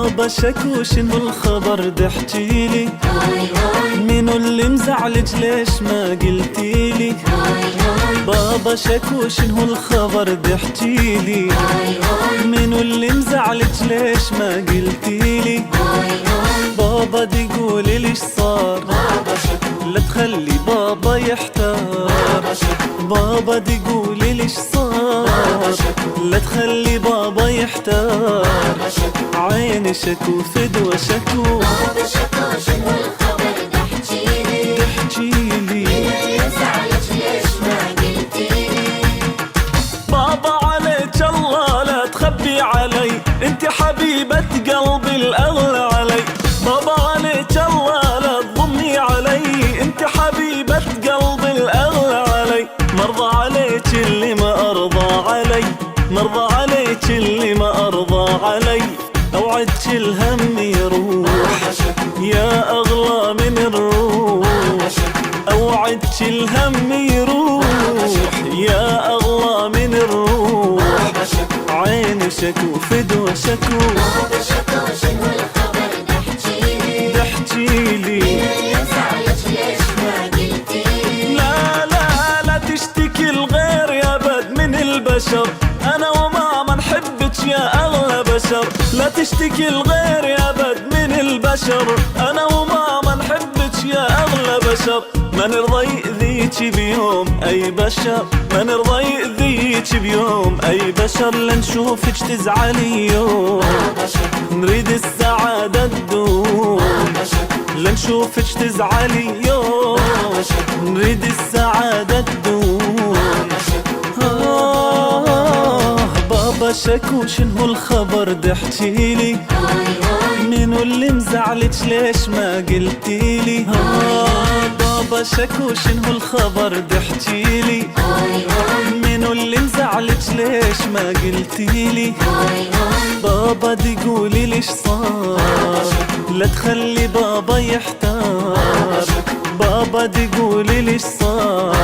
بابا شكو شنو الخبر دحكيلي؟ منو اللي مزعلج ليش ما قلتيلي؟ بابا شكو شنو الخبر دحكيلي؟ منو اللي مزعلج ليش ما قلتيلي؟ بابا دي قولي ليش صار؟ لا تخلي بابا يحتار. بابا دي قولي ليش صار؟ لا تخلي بابا يحتار. عيني شكو فدوى شكو. بابا شكو شنو الخبر دحكيلي؟ دحكيلي زعلت ليش ما قلتيلي؟ بابا عليك الله لا تخبي علي، انت حبيبة قلبي الاغلى علي. بابا عليك الله لا تضمي علي، انت حبيبة قلبي الاغلى علي. مرضى عليك اللي ما ارضى علي، مرضى عليك اللي ما ارضى علي. اوعدك الهم يروح يا اغلى من الروح. اوعدك الهم يروح يا اغلى من الروح. عيني شكو فدوى شكو. بابا شكو شنو الخبر دحكيلي؟ دحكيلي زعلت ليش ما قلتيلي؟ لا لا لا تشتكي الغير يا بد من البشر، انا وماما نحبك يا اغلى بشر. لا تشتكي الغير يا بد من البشر، انا وماما نحبك يا اغلى بشر. ما نرضى يأذيك بيوم اي بشر، ما نرضى يأذيك بيوم اي بشر. لنشوفك تزعلي يوم نريد السعادة تدوم. لنشوفك تزعلي يوم نريد السعادة تدوم. بابا شكو شنو الخبر دحكيلي؟ منو اللي مزعلك ليش ما قلتيلي؟ بابا شكو شنو الخبر دحكيلي؟ منو اللي مزعلك ليش ما قلتيلي؟ بابا دي قولي ليش صار؟ لا تخلي بابا يحتار. بابا دي قولي ليش صار؟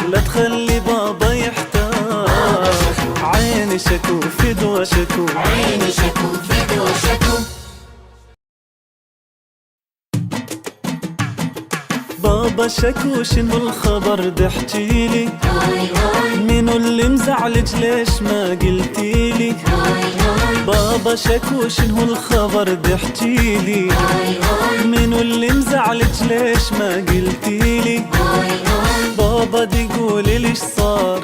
لا تخلي بابا يحتار. عيني شكو فدوى شكو. عيني شكو فدوى شكو. بابا شكو شنو الخبر دحكيلي؟ منو اللي مزعلج ليش ما قلتيلي؟ بابا شكو شنو الخبر دحكيلي؟ منو اللي مزعلج ليش ما قلتيلي؟ بابا دي قولي ليش صار؟